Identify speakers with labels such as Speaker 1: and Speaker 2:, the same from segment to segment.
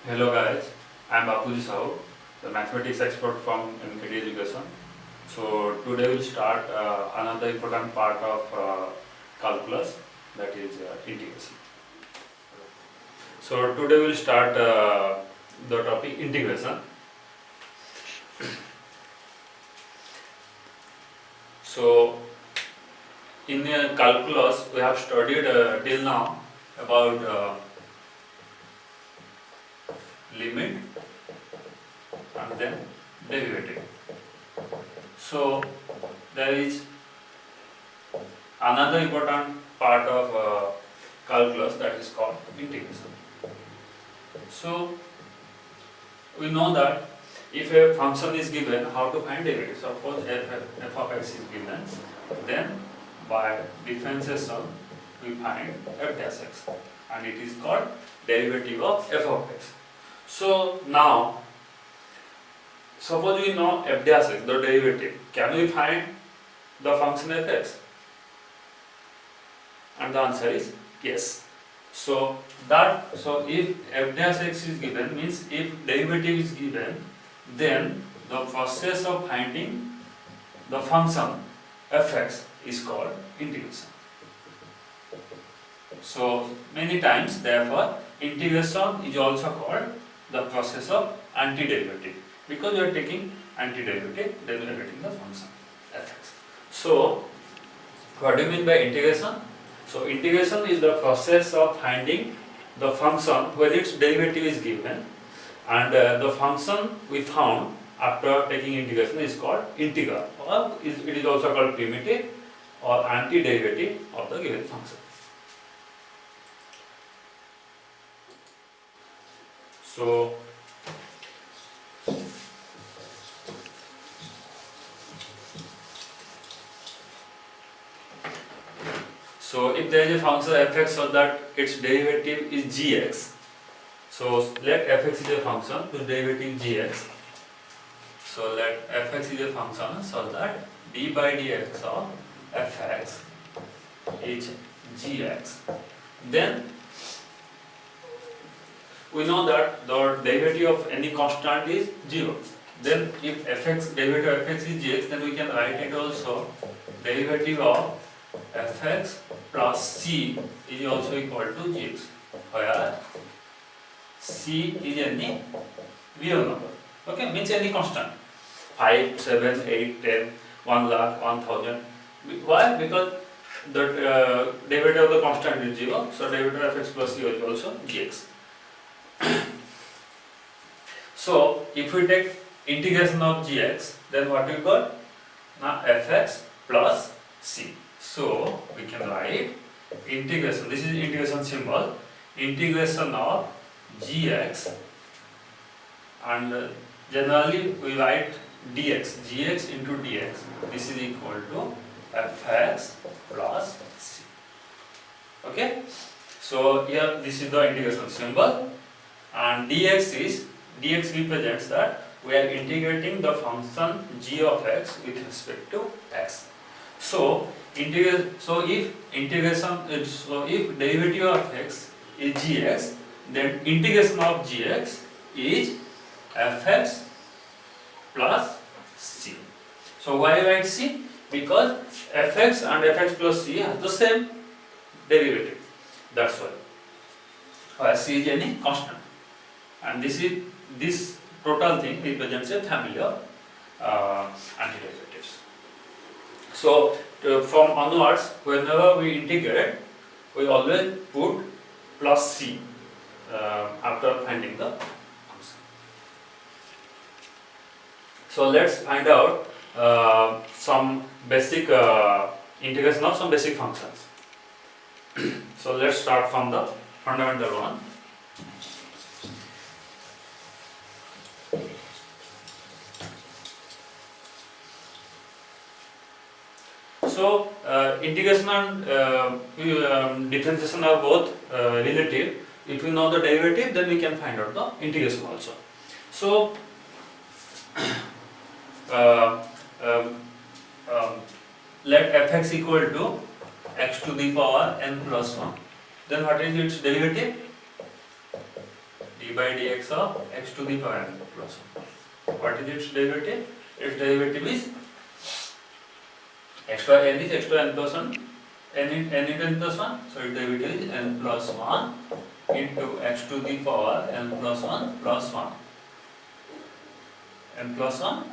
Speaker 1: Hello guys, I am Bapuji Sahu, the mathematics expert from MKD Education. So today we'll start another important part of calculus, that is integration. So today we'll start the topic integration. So in calculus we have studied till now about limit and then derivative. So there is another important part of calculus, that is called integration. So we know that if a function is given, how to find derivative. Suppose f of x is given, then by differentiation we find f dash x, and it is called derivative of f of x. So now suppose we know f dash x, the derivative, can we find the function f(x)? And the answer is yes. So if f dash x is given, means if derivative is given, then the process of finding the function f(x) is called integration. So many times, therefore, integration is also called the process of antiderivative, because we are taking antiderivative, then we are getting the function f(x). So what do you mean by integration? So integration is the process of finding the function where its derivative is given, and the function we found after taking integration is called integral, or it is also called primitive or antiderivative of the given function. So if there is a function f(x) so that its derivative is gx, so let f(x) is a function whose derivative is gx. So let f(x) is a function so that d by dx of f(x) is gx. Then we know that the derivative of any constant is 0. Then if derivative of f(x) is gx, then we can write it also derivative of f(x) plus c is also equal to gx, where c is any real number. Okay, means any constant. 5, 7, 8, 10, 1 lakh, 1000. Why? Because the derivative of the constant is 0, so derivative of f(x) plus c is also gx. So if we take integration of gx, then what we got? Now f(x) plus c. So we can write integration, this is integration symbol, integration of gx, and generally we write dx, gx into dx, this is equal to f(x) plus c. Okay, so here this is the integration symbol, and dx represents that we are integrating the function g of x with respect to x. So if derivative of x is gx, then integration of gx is f(x) plus c. So why write c? Because f(x) and f(x) plus c have the same derivative. That's why. Where c is any constant, and this total thing represents a family of antiderivatives. So from onwards, whenever we integrate, we always put plus c after finding the function. So let's find out some basic integration of some basic functions. So let's start from the fundamental one. So integration and differentiation are both relative. If we know the derivative, then we can find out the integration also. So let f(x) equal to x to the power n plus 1. Then what is its derivative? d by dx of x to the power n plus 1. What is its derivative? Its derivative is x to n is x to n plus 1, n into n plus 1, so its derivative is n plus 1 into x to the power n plus 1 plus 1. N plus 1,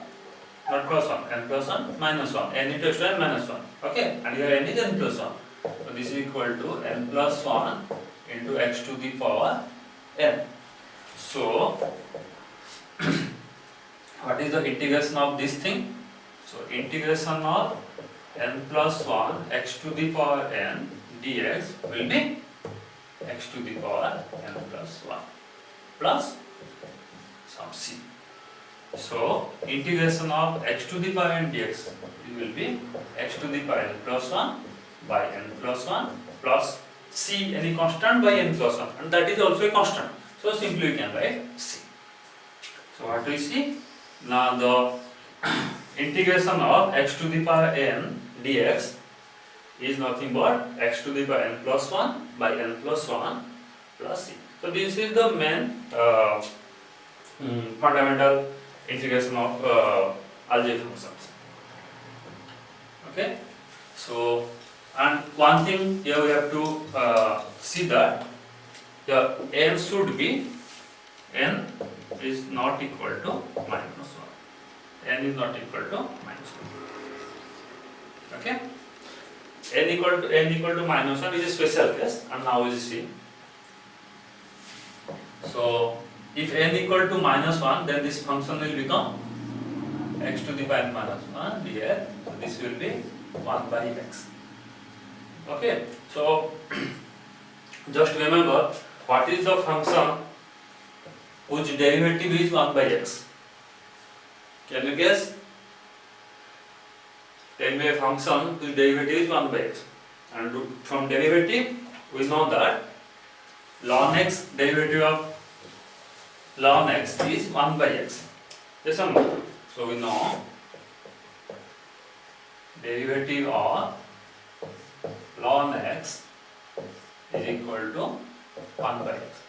Speaker 1: not plus 1, n plus 1 minus 1, n into x to n minus 1. Okay, and here n is n plus 1. So this is equal to n plus 1 into x to the power n. So, what is the integration of this thing? So, integration of n plus 1 x to the power n dx will be x to the power n plus 1 plus some c. So, integration of x to the power n dx will be x to the power n plus 1 by n plus 1 plus c, any constant, by n plus 1, and that is also a constant. So, simply we can write c. So, what do we see? Now, the integration of x to the power n dx is nothing but x to the power n plus 1 by n plus 1 plus c. So, this is the main fundamental integration of algebraic functions. Okay. So, and one thing here we have to see that the n should be, n is not equal to minus 1. N is not equal to minus 1. Okay. N equal to minus 1 is a special case, and now we will see. So, if n equal to minus 1, then this function will become x to the power minus 1 dx. So, this will be 1 by x. Okay. So, just remember what is the function whose derivative is 1 by x. Can you guess? Tell me a function whose derivative is 1 by x. And from derivative, we know that ln x, derivative of ln x is 1 by x. Yes or no? So we know derivative of ln x is equal to 1 by x.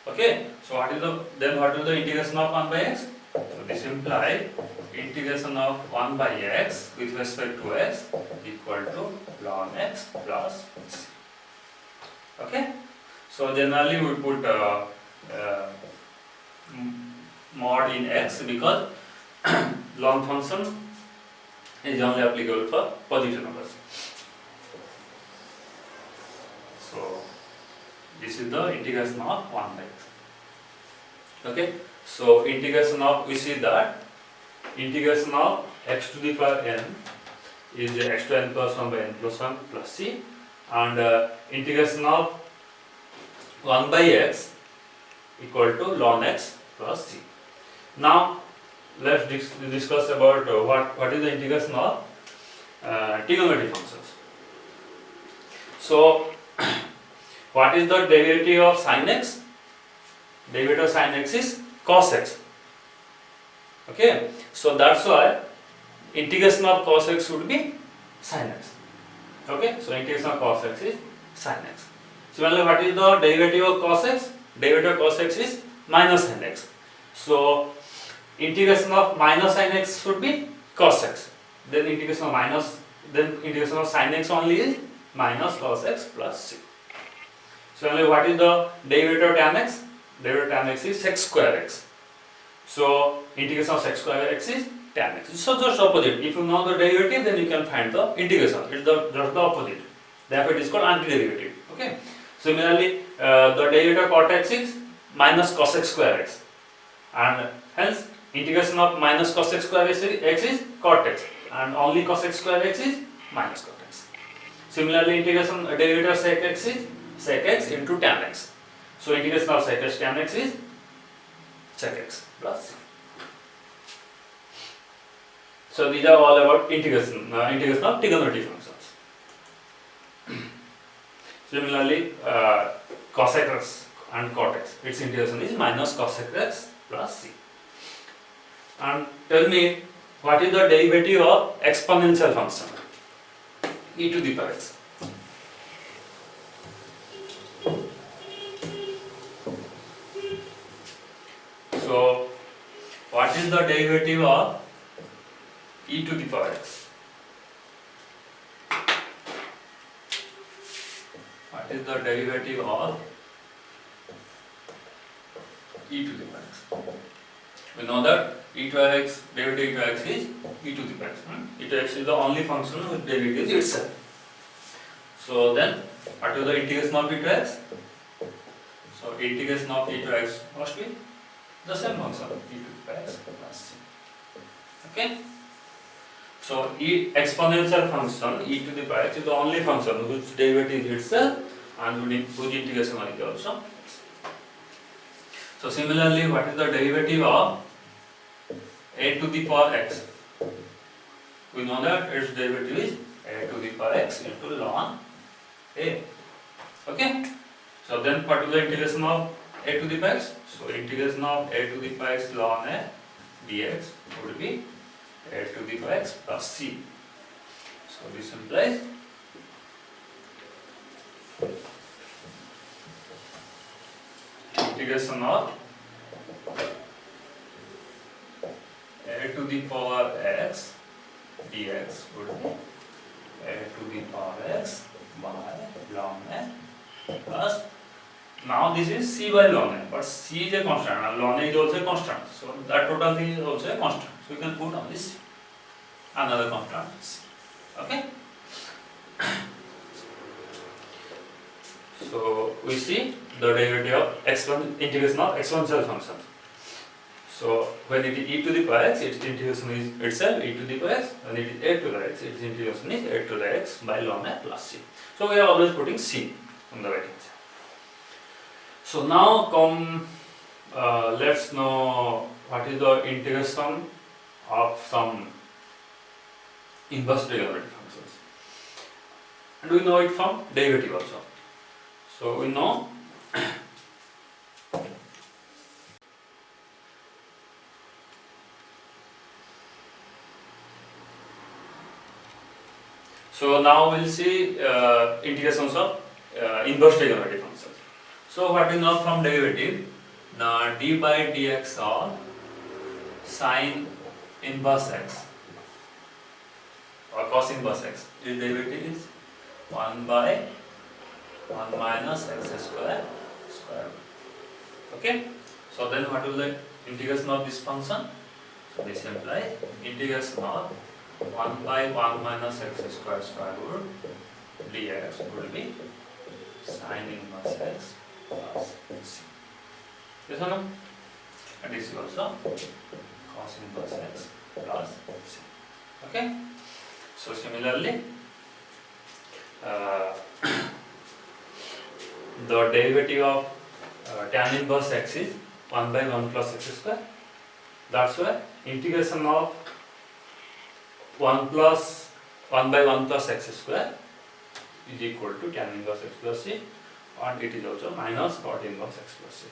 Speaker 1: Okay. So what is the integration of 1 by x? So this implies integration of 1 by x with respect to x equal to ln x plus c. Okay. So generally we put mod in x because ln function is only applicable for positive numbers. So this is the integration of 1 by x. Okay. So integration of, we see that integration of x to the power n is x to n plus 1 by n plus 1 plus c, and integration of 1 by x equal to ln x plus c. Now let's discuss about what is the integration of trigonometric functions. So what is the derivative of sin x? Derivative of sin x is cos x. Okay, so that's why integration of cos x would be sin x. Okay, so integration of cos x is sin x. Similarly, what is the derivative of cos x? Derivative of cos x is minus sin x. So integration of minus sin x should be cos x. Then integration of sin x only is minus cos x plus c. Similarly, what is the derivative of tan x? Derivative of tan x is sec square x. So integration of sec square x is tan x. So just opposite. If you know the derivative, then you can find the integration. It's just the opposite. Therefore, it is called antiderivative. Okay. Similarly, the derivative of cot x is minus cos x square x, and hence integration of minus cos x square x is cot x, and only cos x square x is minus cot x. Similarly, integration derivative of sec x is sec x into tan x. So integration of sec x tan x is sec x plus c. So these are all about integration of trigonometric functions. Similarly, cosec x and cot x, its integration is minus cosec x plus c. And tell me, what is the derivative of exponential function? E to the power x. So what is the derivative of e to the power x? What is the derivative of e to the power x? We know that e to x, derivative e to x is e to the power x. E to x is the only function whose derivative is itself. So then, what is the integration of e to x? So integration of e to x must be the same function, e to the power x plus c. Okay? So exponential function e to the power x is the only function whose derivative is itself and whose integration is also x. So similarly, what is the derivative of a to the power x? We know that its derivative is a to the power x into ln a. Okay? So then what is the integration of a to the power x? So integration of a to the power x ln a dx would be a to the power x plus c. So this implies integration of a to the power x dx would be a to the power x by ln a plus, now this is c by ln a, but c is a constant and ln a is also a constant, so that total thing is also a constant, so we can put on this another constant c. Okay? So we see the derivative of integration of exponential functions. So when it is e to the power x, its integration is itself e to the power x. When it is a to the x, its integration is a to the x by ln a plus c. So we are always putting c on the right hand side. So now let's know what is the integration of some inverse trigonometric functions. And we know it from derivative also. So we know so now we'll see integrations of inverse trigonometric functions. So what we know from derivative, d by dx of sine inverse x or cos inverse x, its derivative is 1 by 1 minus x square root. Okay? So then what will the integration of this function? So this implies integration of 1 by 1 minus x square root dx will be sine inverse x plus c. Yes or no? And this is also cos inverse x plus c. Okay? So similarly, the derivative of tan inverse x is 1 by 1 plus x square. That's why integration of 1 by 1 plus x square is equal to tan inverse x plus c, and it is also minus cot inverse x plus c.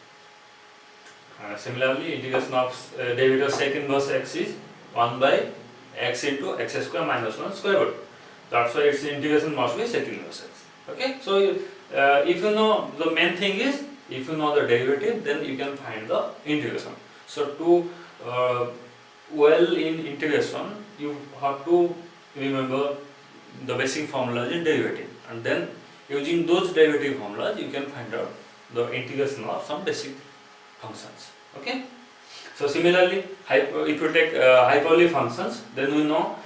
Speaker 1: Similarly, integration of derivative of sec inverse x is 1 by x into x square minus 1 square root. That's why its integration must be sec inverse x. Okay? So if you know, the main thing is, if you know the derivative, then you can find the integration. So to well in integration, you have to remember the basic formulas in derivative, and then using those derivative formulas you can find out the integration of some basic functions. Okay? So similarly, if you take hyperbolic functions, then we know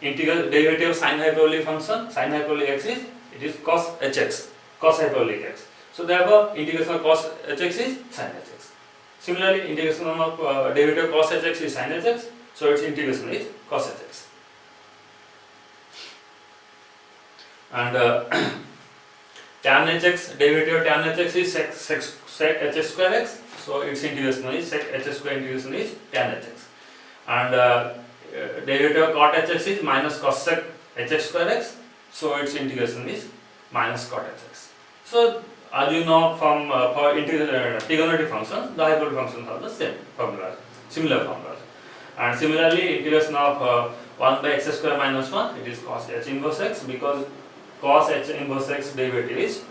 Speaker 1: integral derivative of sine hyperbolic function, sine hyperbolic x is, it is cos hx, cos hyperbolic x. So therefore integration of cos hx is sin hx. Similarly, integration of derivative of cos hx is sin hx, so its integration is cos hx. And tan hx, derivative of tan hx is sec h square x, so its integration is sec h square integration is tan hx. And derivative of cot hx is minus cos sec hx square x, so its integration is minus cot hx. So as you know from for trigonometric functions, the hyperbolic functions have the same formulas, similar formulas. And similarly, integration of 1 by x square minus 1, it is cos h inverse x, because cos h inverse x derivative is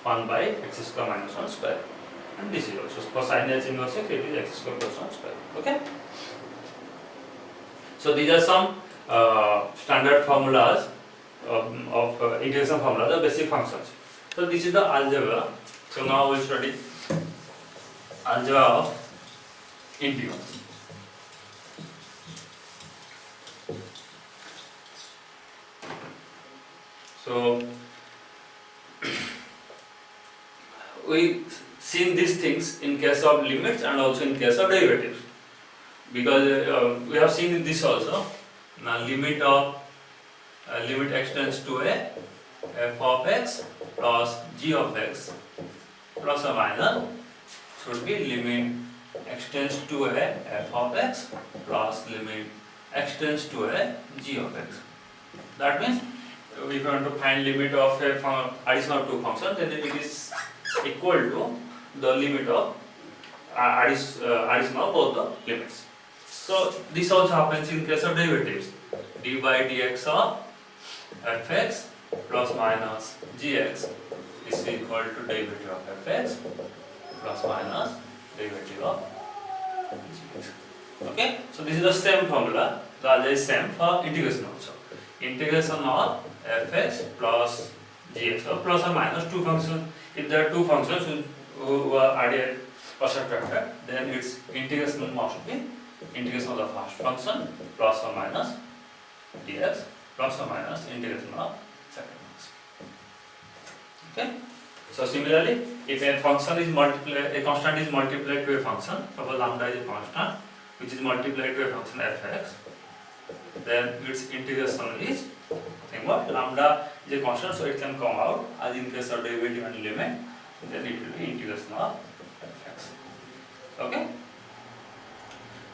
Speaker 1: 1 by x square minus 1 square. and this is also for sin h inverse x, it is x square plus 1 square. Okay. So these are some standard formulas of integration formula, the basic functions. So this is the algebra. So now we will study algebra of integers. So we seen these things in case of limits and also in case of derivatives, because we have seen this also. Now limit x tends to a f of x plus g of x plus or minus should be limit x tends to a f of x plus limit x tends to a g of x. That means if you want to find limit of a addition of two functions, then it is equal to the limit of addition of both the limits. So this also happens in case of derivatives. d by dx of fx plus minus gx is equal to derivative of fx plus minus derivative of gx. Okay, so this is the same formula. The algebra is same for integration also. Integration of fx plus gx, or plus or minus two functions. If there are two functions who are added or subtracted, then its integration must be integration of the first function plus or minus dx plus or minus integration of second function. Okay. So similarly, if a function is multiplied, a constant is multiplied to a function, suppose lambda is a constant which is multiplied to a function fx, then its integration is nothing but lambda is a constant, so it can come out as in case of derivative and limit, then it will be integration of fx. Okay.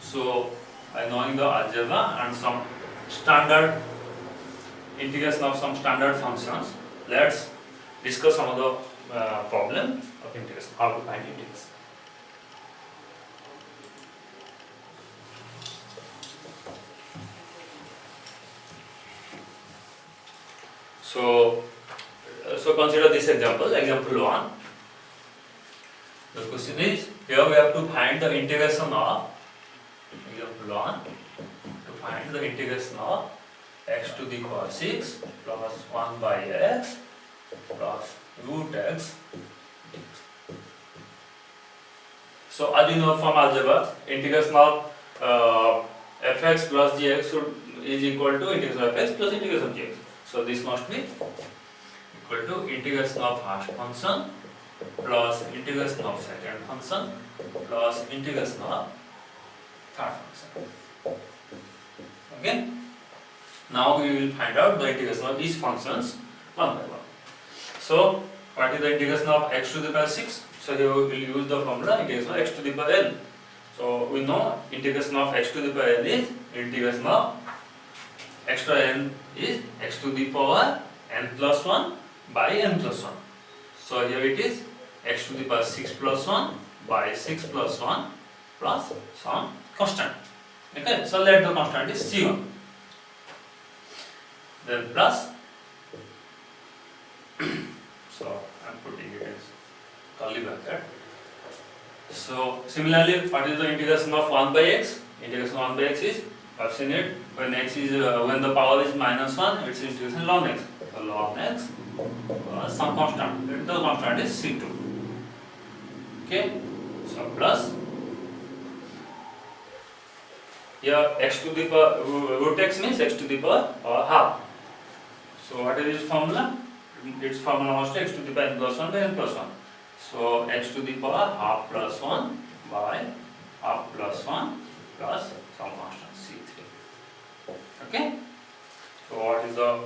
Speaker 1: So by knowing the algebra and some standard integration of some standard functions, let's discuss some of the problem of integration, how to find integration. So consider this example, example 1. The question is, here we have to find the integration of, example 1, to find the integration of x to the power 6 plus 1 by x plus root x dx. So as you know from algebra, integration of fx plus gx is equal to integration of fx plus integration of gx. So this must be equal to integration of first function plus integration of second function plus integration of third function. Okay. Now we will find out the integration of these functions one by one. So what is the integration of x to the power 6? So here we will use the formula integration of x to the power n. So we know integration of x to the power n is integration of x to n is x to the power n plus 1 by n plus 1. So here it is x to the power 6 plus 1 by 6 plus 1 plus some constant. Okay, so let the constant is c1. Then plus, so I am putting it as curly bracket. So similarly, what is the integration of 1 by x? Integration of 1 by x is, I have seen it, when x is when the power is minus 1, its integration ln x. So ln x plus some constant. The constant is c2. Okay, so plus. Here x to the power root x means x to the power half. So what is its formula? Its formula was x to the power n plus 1 by n plus 1. So x to the power half plus 1 by half plus 1 plus some constant c3. Okay. So what is the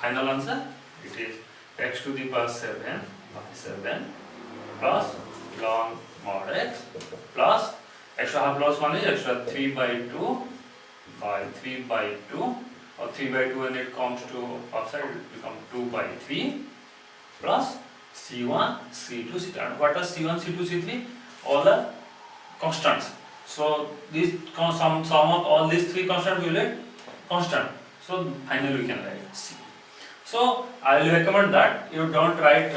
Speaker 1: final answer? It is x to the power 7 by 7 plus ln mod x plus extra half plus 1 is extra 3 by 2 by 3 by 2, or 3 by 2 when it comes to outside it will become 2 by 3 plus c1, c2, c3. And what are c1, c2, c3? All are constants. So this sum of all these three constants will be constant. So finally we can write c. So I will recommend that you don't write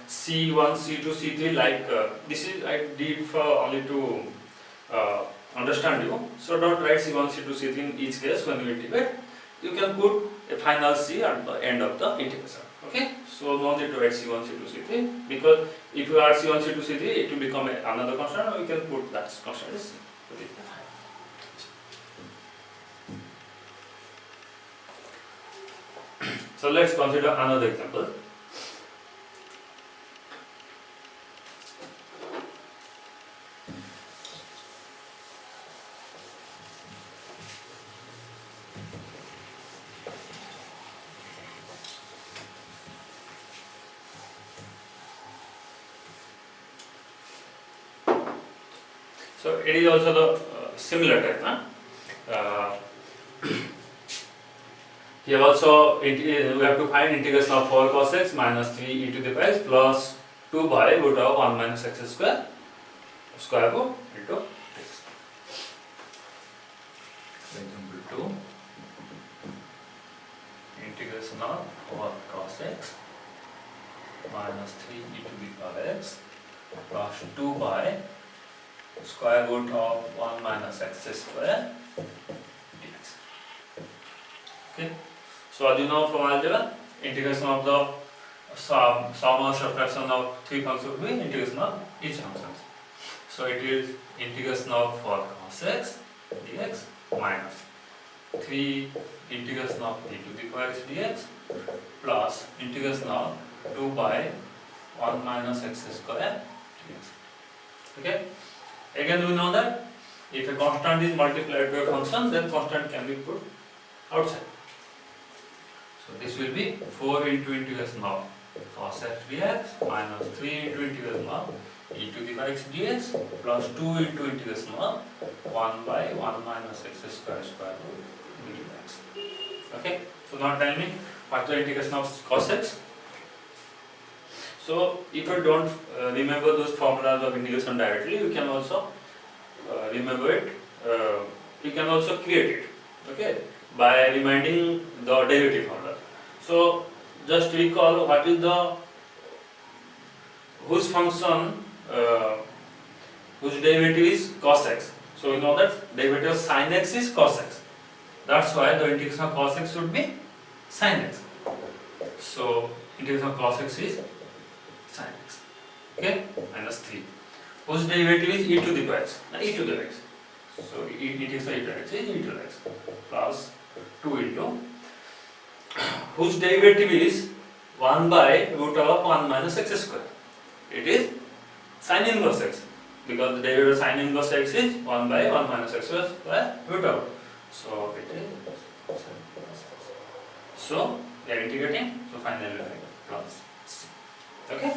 Speaker 1: C1, C2, C3 like this is I did for only to understand you. So don't write C1, C2, C3 in each case when you integrate. You can put a final C at the end of the integration. Okay, so no need to write C1, C2, C3 because if you add C1, C2, C3 it will become another constant, or you can put that constant as C. So let's consider another example. So it is also the similar type. Here also we have to find integration of 4 cos x minus 3 e to the power x plus 2 by root of 1 minus x square root into x. Example 2, integration of 4 cos x minus 3 e to the power x plus 2 by square root of 1 minus x square dx. Okay. So as you know from algebra, integration of the sum or subtraction of 3 functions will be integration of each function. So it is integration of 4 cos x dx minus 3 integration of e to the power x dx plus integration of 2 by 1 minus x square dx. Okay. Again we know that if a constant is multiplied by a function, then constant can be put outside. So this will be 4 into integration of cos x dx minus 3 into integration of e to the power x dx plus 2 into integration of 1 by 1 minus x square root dx. Okay. So now tell me what the integration of cos x. So if you don't remember those formulas of integration directly, you can also remember it. You can also create it. Okay, by reminding the derivative formula. So just recall what is the whose function whose derivative is cos x. So we know that derivative of sin x is cos x. That's why the integration of cos x should be sin x. So integration of cos x is sin x. Okay, minus 3. Whose derivative is e to the power x? E to the x. So integration of e to x is e to the x plus 2 into whose derivative is 1 by root of 1 minus x square. It is sin inverse x because the derivative of sin inverse x is 1 by 1 minus x square root of. So it is sin inverse x. So we are integrating. So finally we have plus c. Okay.